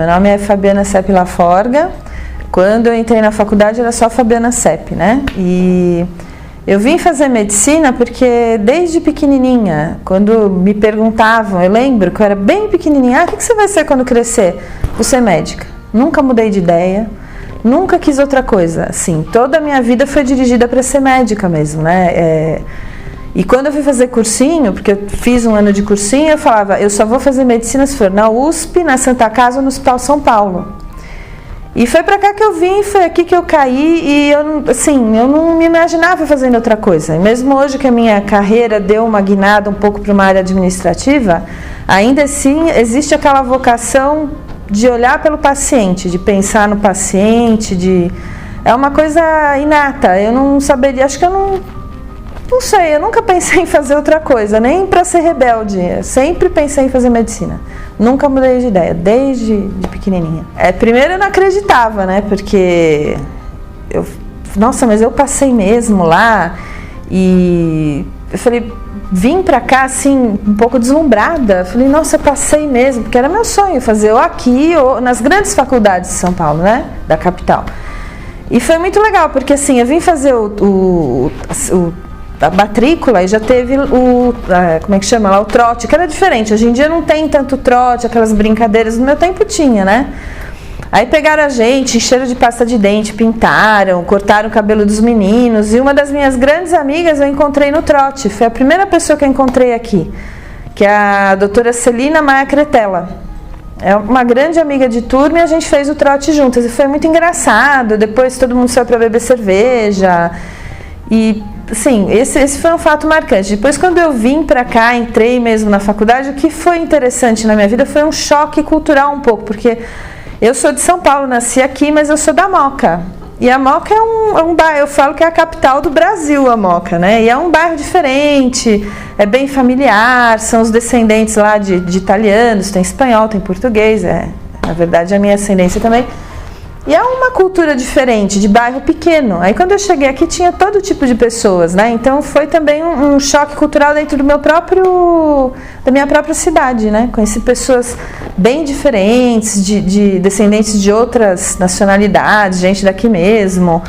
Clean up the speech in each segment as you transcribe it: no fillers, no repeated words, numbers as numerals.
meu nome é Fabiana Sepp Laforga. Quando eu entrei na faculdade era só Fabiana Sepp, né? E eu vim fazer medicina porque desde pequenininha, quando me perguntavam, eu lembro que eu era bem pequenininha, o que você vai ser quando crescer? Vou ser médica. Nunca mudei de ideia, nunca quis outra coisa. Assim, toda a minha vida foi dirigida para ser médica mesmo, né? E quando eu fui fazer cursinho, porque eu fiz um ano de cursinho, eu falava, eu só vou fazer medicina se for na USP, na Santa Casa ou no Hospital São Paulo. E foi pra cá que eu vim, foi aqui que eu caí e eu não me imaginava fazendo outra coisa. E mesmo hoje que a minha carreira deu uma guinada um pouco para uma área administrativa, ainda assim existe aquela vocação de olhar pelo paciente, de pensar no paciente, é uma coisa inata. Eu não saberia, acho que eu não sei, eu nunca pensei em fazer outra coisa, nem para ser rebelde. Eu sempre pensei em fazer medicina. Nunca mudei de ideia, desde pequenininha. Primeiro eu não acreditava, né? Porque nossa, mas eu passei mesmo lá e eu falei, vim pra cá assim, um pouco deslumbrada. Falei, nossa, eu passei mesmo, porque era meu sonho fazer ou aqui ou nas grandes faculdades de São Paulo, né? Da capital. E foi muito legal, porque assim, eu vim fazer a matrícula e já teve como é que chama lá, o trote, que era diferente. Hoje em dia não tem tanto trote, aquelas brincadeiras, no meu tempo tinha, né? Aí pegaram a gente, encheram de pasta de dente, pintaram, cortaram o cabelo dos meninos, e uma das minhas grandes amigas eu encontrei no trote, foi a primeira pessoa que eu encontrei aqui, que é a doutora Celina Maia Cretella. É uma grande amiga de turma e a gente fez o trote juntas, e foi muito engraçado. Depois todo mundo saiu para beber cerveja, e sim, esse foi um fato marcante. Depois, quando eu vim para cá, entrei mesmo na faculdade, o que foi interessante na minha vida foi um choque cultural um pouco, porque eu sou de São Paulo, nasci aqui, mas eu sou da Moca. E a Moca é um bairro, eu falo que é a capital do Brasil, a Moca, né? E é um bairro diferente, é bem familiar, são os descendentes lá de italianos, tem espanhol, tem português, na verdade a minha ascendência também. E é uma cultura diferente, de bairro pequeno. Aí quando eu cheguei aqui tinha todo tipo de pessoas, né? Então foi também um choque cultural dentro da minha própria cidade, né? Conheci pessoas bem diferentes, de descendentes de outras nacionalidades, gente daqui mesmo,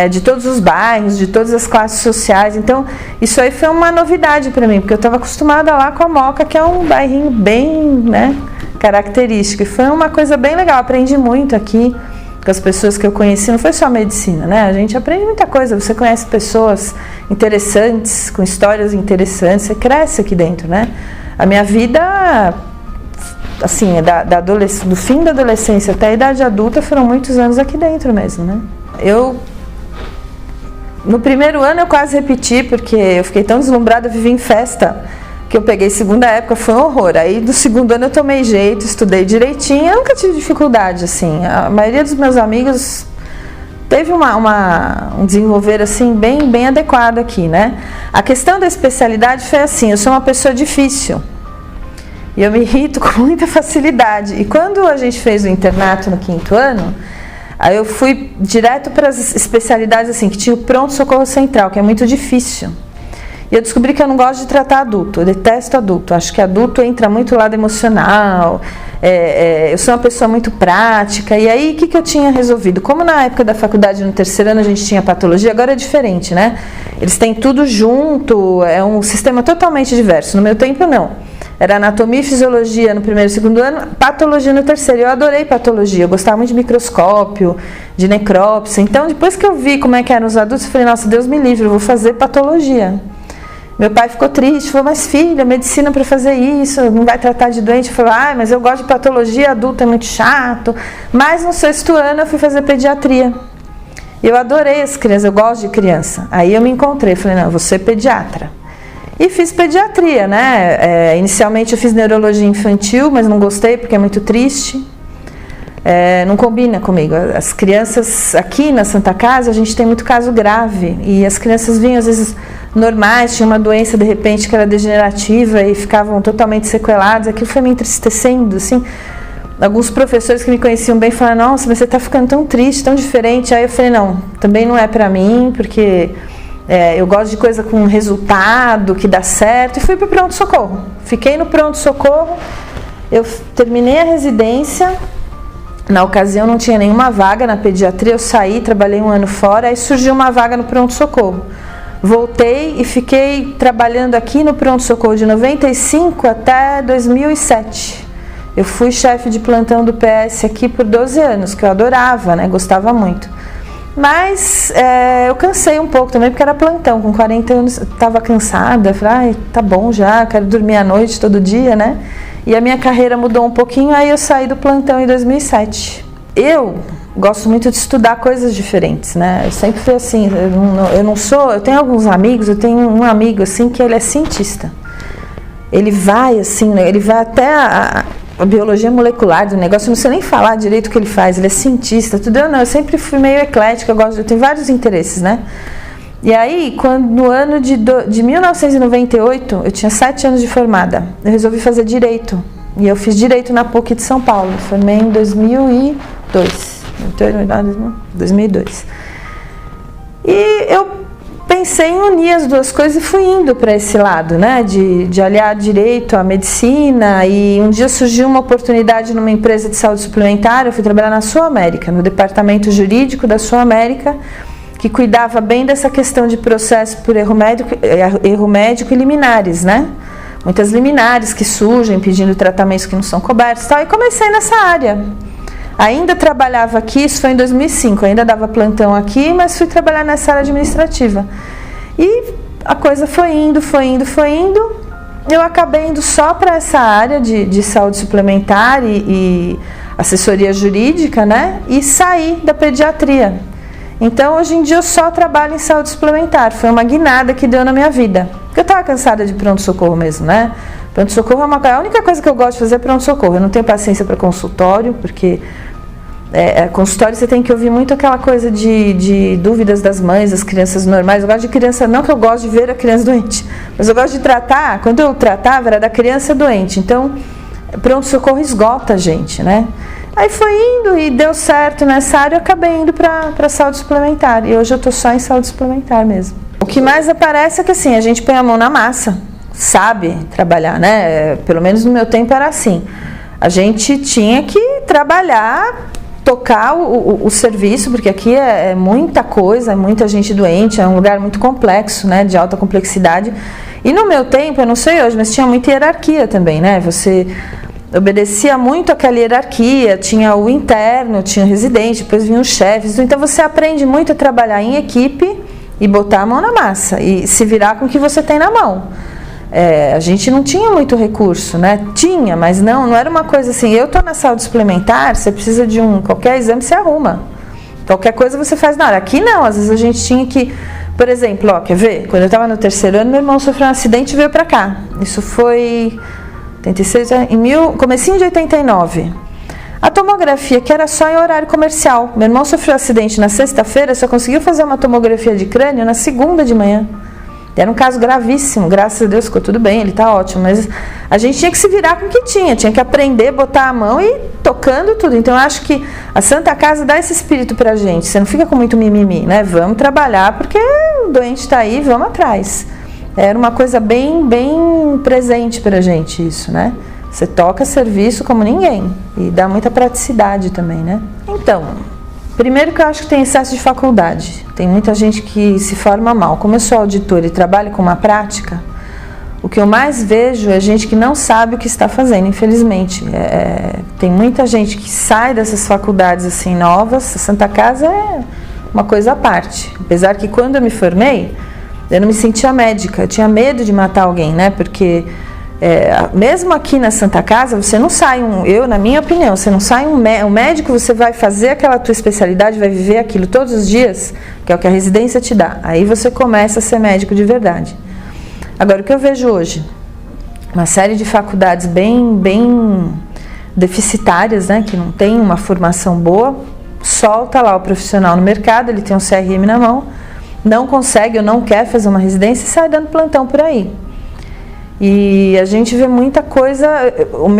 de todos os bairros, de todas as classes sociais. Então isso aí foi uma novidade para mim, porque eu estava acostumada lá com a Moca, que é um bairrinho bem, né, característico. E foi uma coisa bem legal, aprendi muito aqui. Com as pessoas que eu conheci, não foi só medicina, né? A gente aprende muita coisa, você conhece pessoas interessantes, com histórias interessantes, você cresce aqui dentro, né? A minha vida, assim, do fim da adolescência até a idade adulta, foram muitos anos aqui dentro mesmo, né? No primeiro ano eu quase repeti, porque eu fiquei tão deslumbrada, eu vivi em festa, que eu peguei segunda época, foi um horror. Aí do segundo ano eu tomei jeito, estudei direitinho, eu nunca tive dificuldade, assim. A maioria dos meus amigos teve um desenvolver assim bem adequado aqui, né? A questão da especialidade foi assim, eu sou uma pessoa difícil e eu me irrito com muita facilidade. E quando a gente fez o internato no quinto ano, aí eu fui direto para as especialidades assim, que tinha o pronto-socorro central, que é muito difícil. E eu descobri que eu não gosto de tratar adulto, eu detesto adulto, acho que adulto entra muito no lado emocional, eu sou uma pessoa muito prática. E aí o que eu tinha resolvido? Como na época da faculdade, no terceiro ano, a gente tinha patologia, agora é diferente, né? Eles têm tudo junto, é um sistema totalmente diverso. No meu tempo não, era anatomia e fisiologia no primeiro e segundo ano, patologia no terceiro. Eu adorei patologia, eu gostava muito de microscópio, de necrópsia. Então depois que eu vi como é que eram os adultos, eu falei, nossa, Deus me livre, eu vou fazer patologia. Meu pai ficou triste, falou, mas filha, medicina para fazer isso, não vai tratar de doente. Eu falei, mas eu gosto de patologia, adulto é muito chato. Mas no sexto ano eu fui fazer pediatria. Eu adorei as crianças, eu gosto de criança. Aí eu me encontrei, falei, não, eu vou ser pediatra. E fiz pediatria, né? Inicialmente eu fiz neurologia infantil, mas não gostei porque é muito triste. Não combina comigo. As crianças aqui na Santa Casa, a gente tem muito caso grave. E as crianças vinham às vezes normais, tinha uma doença de repente que era degenerativa e ficavam totalmente sequeladas. Aquilo foi me entristecendo, assim. Alguns professores que me conheciam bem falaram, nossa, mas você está ficando tão triste, tão diferente. Aí eu falei, não, também não é para mim, porque eu gosto de coisa com resultado, que dá certo. E fui para o pronto-socorro. Fiquei no pronto-socorro, eu terminei a residência Na ocasião não tinha nenhuma vaga na pediatria, eu saí, trabalhei 1 ano fora, aí surgiu uma vaga no pronto-socorro. Voltei e fiquei trabalhando aqui no pronto-socorro de 95 até 2007. Eu fui chefe de plantão do PS aqui por 12 anos, que eu adorava, né? Gostava muito. Mas eu cansei um pouco também, porque era plantão, com 40 anos, estava cansada, falei, tá bom já, quero dormir à noite todo dia, né? E a minha carreira mudou um pouquinho, aí eu saí do plantão em 2007. Eu gosto muito de estudar coisas diferentes, né? Eu sempre fui assim, eu tenho alguns amigos, eu tenho um amigo assim que ele é cientista. Ele vai assim, ele vai até a biologia molecular do negócio, eu não sei nem falar direito o que ele faz, ele é cientista, tudo. Eu sempre fui meio eclética, eu tenho vários interesses, né? E aí, no ano de 1998, eu tinha 7 anos de formada, eu resolvi fazer Direito. E eu fiz Direito na PUC de São Paulo, formei em 2002. E eu pensei em unir as duas coisas e fui indo para esse lado, né, de aliar Direito à medicina. E um dia surgiu uma oportunidade numa empresa de saúde suplementar, eu fui trabalhar na Sul América, no departamento jurídico da Sul América, que cuidava bem dessa questão de processo por erro médico e liminares, né? Muitas liminares que surgem pedindo tratamentos que não são cobertos e tal. E comecei nessa área. Ainda trabalhava aqui, isso foi em 2005, ainda dava plantão aqui, mas fui trabalhar nessa área administrativa. E a coisa foi indo. Eu acabei indo só para essa área de saúde suplementar e assessoria jurídica, né? E saí da pediatria. Então, hoje em dia, eu só trabalho em saúde suplementar. Foi uma guinada que deu na minha vida. Porque eu estava cansada de pronto-socorro mesmo, né? Pronto-socorro é a única coisa que eu gosto de fazer é pronto-socorro. Eu não tenho paciência para consultório, porque consultório você tem que ouvir muito aquela coisa de dúvidas das mães, das crianças normais. Eu gosto de criança, não que eu gosto de ver a criança doente, mas eu gosto de tratar, quando eu tratava era da criança doente. Então, pronto-socorro esgota a gente, né? Aí foi indo e deu certo nessa área, eu acabei indo para saúde suplementar. E hoje eu estou só em saúde suplementar mesmo. O que mais aparece é que assim, a gente põe a mão na massa, sabe trabalhar, né? Pelo menos no meu tempo era assim. A gente tinha que trabalhar, tocar o serviço, porque aqui é muita coisa, é muita gente doente, é um lugar muito complexo, né? De alta complexidade. E no meu tempo, eu não sei hoje, mas tinha muita hierarquia também, né? Você obedecia muito àquela hierarquia, tinha o interno, tinha o residente, depois vinham os chefes. Então você aprende muito a trabalhar em equipe e botar a mão na massa e se virar com o que você tem na mão. A gente não tinha muito recurso, né? Tinha, mas não era uma coisa assim, eu tô na saúde suplementar, você precisa de qualquer exame, você arruma. Qualquer coisa você faz na hora. Aqui não, às vezes a gente tinha que, por exemplo, quer ver? Quando eu estava no 3º ano, meu irmão sofreu um acidente e veio para cá. Isso foi comecinho de 89. A tomografia, que era só em horário comercial. Meu irmão sofreu um acidente na sexta-feira, só conseguiu fazer uma tomografia de crânio na segunda de manhã. Era um caso gravíssimo, graças a Deus ficou tudo bem, ele está ótimo, mas a gente tinha que se virar com o que tinha que aprender, botar a mão e ir tocando tudo. Então eu acho que a Santa Casa dá esse espírito pra gente, você não fica com muito mimimi, né? Vamos trabalhar porque o doente está aí, vamos atrás. Era uma coisa bem presente pra gente isso, né? Você toca serviço como ninguém e dá muita praticidade também, né? Então, primeiro que eu acho que tem excesso de faculdade. Tem muita gente que se forma mal. Como eu sou auditora e trabalho com uma prática, o que eu mais vejo é gente que não sabe o que está fazendo, infelizmente. Tem muita gente que sai dessas faculdades assim novas. A Santa Casa é uma coisa à parte. Apesar que quando eu me formei, eu não me sentia médica. Eu tinha medo de matar alguém, né? Porque mesmo aqui na Santa Casa, você não sai na minha opinião, você não sai um médico, você vai fazer aquela tua especialidade, vai viver aquilo todos os dias, que é o que a residência te dá. Aí você começa a ser médico de verdade. Agora, o que eu vejo hoje? Uma série de faculdades bem deficitárias, né, que não tem uma formação boa, solta lá o profissional no mercado, ele tem um CRM na mão, não consegue ou não quer fazer uma residência e sai dando plantão por aí. E a gente vê muita coisa,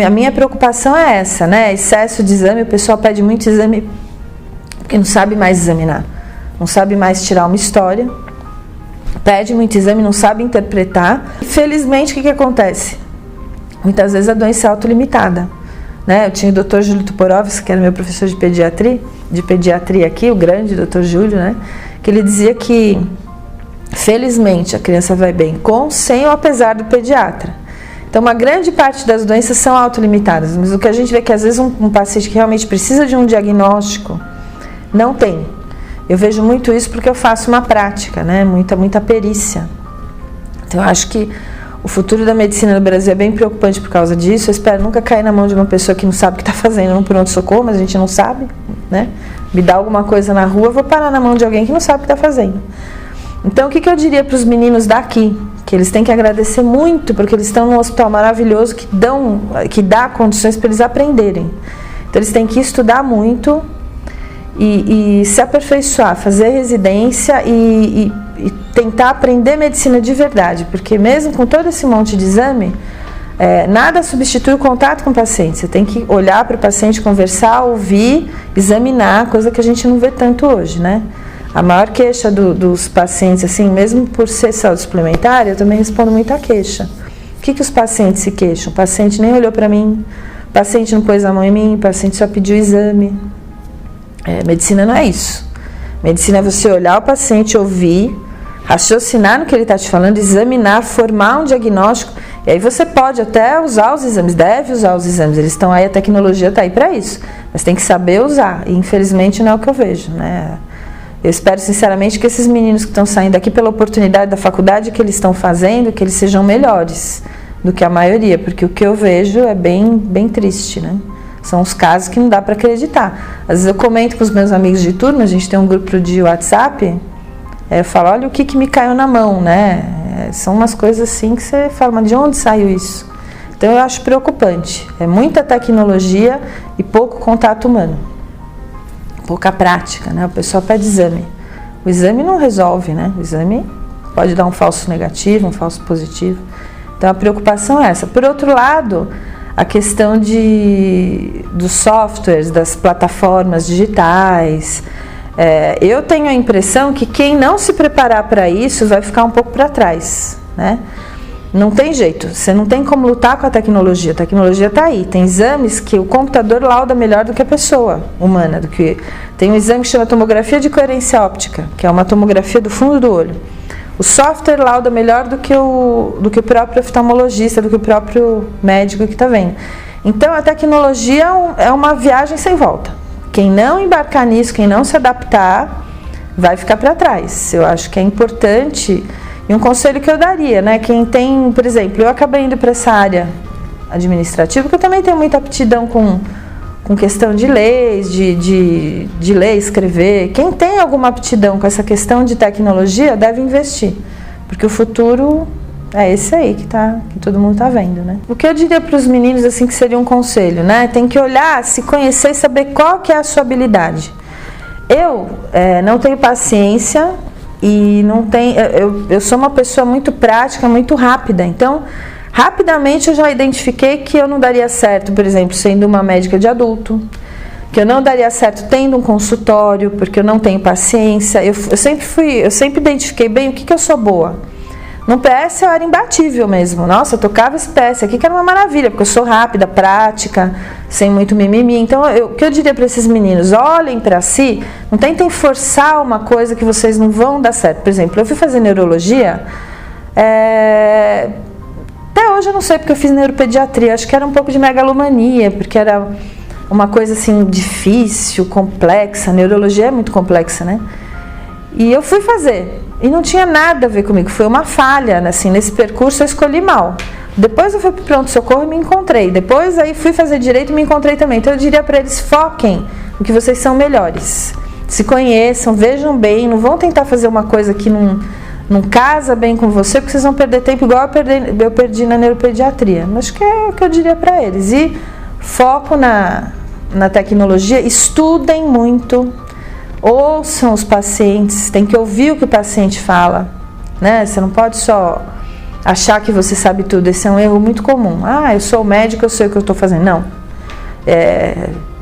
a minha preocupação é essa, né? Excesso de exame, o pessoal pede muito exame porque não sabe mais examinar, não sabe mais tirar uma história, pede muito exame, não sabe interpretar. Felizmente, o que acontece? Muitas vezes a doença é autolimitada. né? Eu tinha o Dr. Júlio Tuporovski, que era meu professor de pediatria aqui, o grande Dr. Júlio, né? Que ele dizia que, felizmente, a criança vai bem com, sem ou apesar do pediatra. Então, uma grande parte das doenças são autolimitadas, mas o que a gente vê é que, às vezes, um paciente que realmente precisa de um diagnóstico, não tem. Eu vejo muito isso porque eu faço uma prática, né? Muita perícia. Então, eu acho que o futuro da medicina no Brasil é bem preocupante por causa disso. Eu espero nunca cair na mão de uma pessoa que não sabe o que está fazendo no pronto-socorro, mas a gente não sabe, né? Me dá alguma coisa na rua, eu vou parar na mão de alguém que não sabe o que está fazendo. Então, o que eu diria para os meninos daqui? Que eles têm que agradecer muito, porque eles estão num hospital maravilhoso que dá condições para eles aprenderem. Então, eles têm que estudar muito e se aperfeiçoar, fazer residência e tentar aprender medicina de verdade, porque mesmo com todo esse monte de exame, nada substitui o contato com o paciente. Você tem que olhar para o paciente, conversar, ouvir, examinar, coisa que a gente não vê tanto hoje, né? A maior queixa dos pacientes, assim, mesmo por ser saúde suplementar, eu também respondo muita queixa. O que os pacientes se queixam? O paciente nem olhou para mim, o paciente não pôs a mão em mim, o paciente só pediu exame. Medicina não é isso. Medicina é você olhar o paciente, ouvir, raciocinar no que ele está te falando, examinar, formar um diagnóstico, e aí você pode até usar os exames, deve usar os exames, eles estão aí, a tecnologia está aí para isso, mas tem que saber usar, e infelizmente não é o que eu vejo, né? Eu espero sinceramente que esses meninos que estão saindo aqui pela oportunidade da faculdade que eles estão fazendo, que eles sejam melhores do que a maioria, porque o que eu vejo é bem triste, né? São os casos que não dá para acreditar. Às vezes eu comento com os meus amigos de turma, a gente tem um grupo de WhatsApp, eu falo, olha o que me caiu na mão, né? São umas coisas assim que você fala, mas de onde saiu isso? Então eu acho preocupante. É muita tecnologia e pouco contato humano. Pouca prática, né? O pessoal pede exame. O exame não resolve, né? O exame pode dar um falso negativo, um falso positivo. Então a preocupação é essa. Por outro lado, a questão dos softwares, das plataformas digitais. Eu tenho a impressão que quem não se preparar para isso vai ficar um pouco para trás, né? Não tem jeito, você não tem como lutar com a tecnologia está aí. Tem exames que o computador lauda melhor do que a pessoa humana. Tem um exame que chama tomografia de coerência óptica, que é uma tomografia do fundo do olho. O software lauda melhor do que o próprio oftalmologista, do que o próprio médico que está vendo. Então, a tecnologia é uma viagem sem volta. Quem não embarcar nisso, quem não se adaptar, vai ficar para trás. Eu acho que é importante, e um conselho que eu daria, né? Quem tem, por exemplo, eu acabei indo para essa área administrativa, porque eu também tenho muita aptidão com questão de leis, de ler, escrever. Quem tem alguma aptidão com essa questão de tecnologia deve investir, porque o futuro é esse aí que todo mundo está vendo, né? O que eu diria para os meninos, assim, que seria um conselho, né? Tem que olhar, se conhecer e saber qual que é a sua habilidade. Eu não tenho paciência e eu sou uma pessoa muito prática, muito rápida, então rapidamente eu já identifiquei que eu não daria certo, por exemplo, sendo uma médica de adulto, que eu não daria certo tendo um consultório, porque eu não tenho paciência. Eu sempre identifiquei bem o que eu sou boa. No PS eu era imbatível mesmo. Nossa, eu tocava esse PS aqui que era uma maravilha, porque eu sou rápida, prática, sem muito mimimi. Então, o que eu diria para esses meninos? Olhem para si, não tentem forçar uma coisa que vocês não vão dar certo. Por exemplo, eu fui fazer neurologia, até hoje eu não sei porque eu fiz neuropediatria, acho que era um pouco de megalomania, porque era uma coisa assim difícil, complexa, a neurologia é muito complexa, né? E eu fui fazer, e não tinha nada a ver comigo, foi uma falha, assim, nesse percurso eu escolhi mal. Depois eu fui para o pronto-socorro e me encontrei, depois aí fui fazer direito e me encontrei também. Então eu diria para eles, foquem no que vocês são melhores, se conheçam, vejam bem, não vão tentar fazer uma coisa que não casa bem com você, porque vocês vão perder tempo igual eu perdi na neuropediatria. Acho que é o que eu diria para eles. E foco na tecnologia, estudem muito, ouçam os pacientes, tem que ouvir o que o paciente fala, né? Você não pode só achar que você sabe tudo, esse é um erro muito comum. Eu sou médico, eu sei o que eu estou fazendo. Não.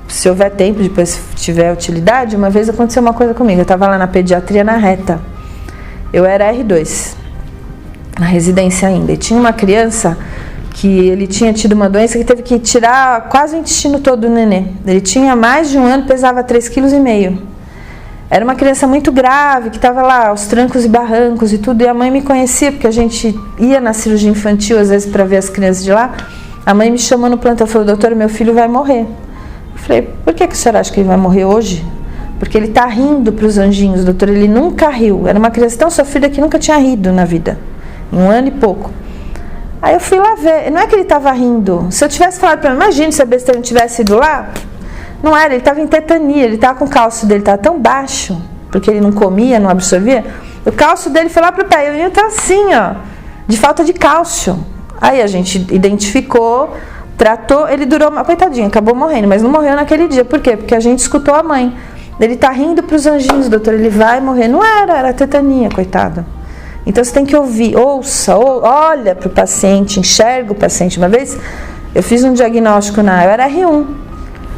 Se houver tempo, depois se tiver utilidade, uma vez aconteceu uma coisa comigo, eu estava lá na pediatria na reta, eu era R2, na residência ainda, e tinha uma criança que ele tinha tido uma doença que teve que tirar quase o intestino todo do nenê. Ele tinha mais de um ano, pesava 3,5 kg. Era uma criança muito grave, que estava lá aos trancos e barrancos e tudo, e a mãe me conhecia, porque a gente ia na cirurgia infantil, às vezes, para ver as crianças de lá. A mãe me chamou no plantão e falou: doutor, meu filho vai morrer. Eu falei: por que a senhora acha que ele vai morrer hoje? Porque ele está rindo para os anjinhos, doutor, ele nunca riu. Era uma criança tão sofrida que nunca tinha rido na vida, em um ano e pouco. Aí eu fui lá ver, não é que ele estava rindo. Se eu tivesse falado para ele, imagine se a besteira não tivesse ido lá. Não era, ele estava em tetania, ele estava com o cálcio dele, estava tão baixo, porque ele não comia, não absorvia. O cálcio dele foi lá para o pé, ele estava assim, ó, de falta de cálcio. Aí a gente identificou, tratou, ele durou, coitadinho, acabou morrendo, mas não morreu naquele dia. Por quê? Porque a gente escutou a mãe. Ele está rindo para os anjinhos, doutor, ele vai morrer. Não era tetania, coitado. Então você tem que ouvir, ouça, olha para o paciente, enxerga o paciente. Uma vez eu fiz um diagnóstico eu era R1,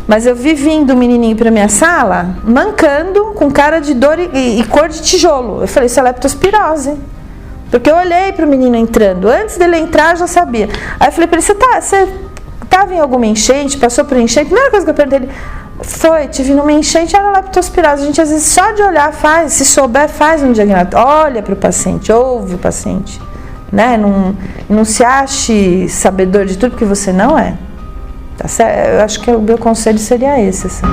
mas eu vi vindo o menininho para minha sala, mancando, com cara de dor e cor de tijolo. Eu falei: isso é leptospirose. Porque eu olhei para o menino entrando, antes dele entrar eu já sabia. Aí eu falei para ele: você estava em alguma enchente, passou por enchente? A primeira coisa que eu perguntei ele: tive numa enchente, era leptospirose. A gente às vezes só de olhar faz, se souber faz um diagnóstico. Olha para o paciente, ouve o paciente, né? Não se ache sabedor de tudo, porque você não é. Tá certo? Eu acho que o meu conselho seria esse, assim.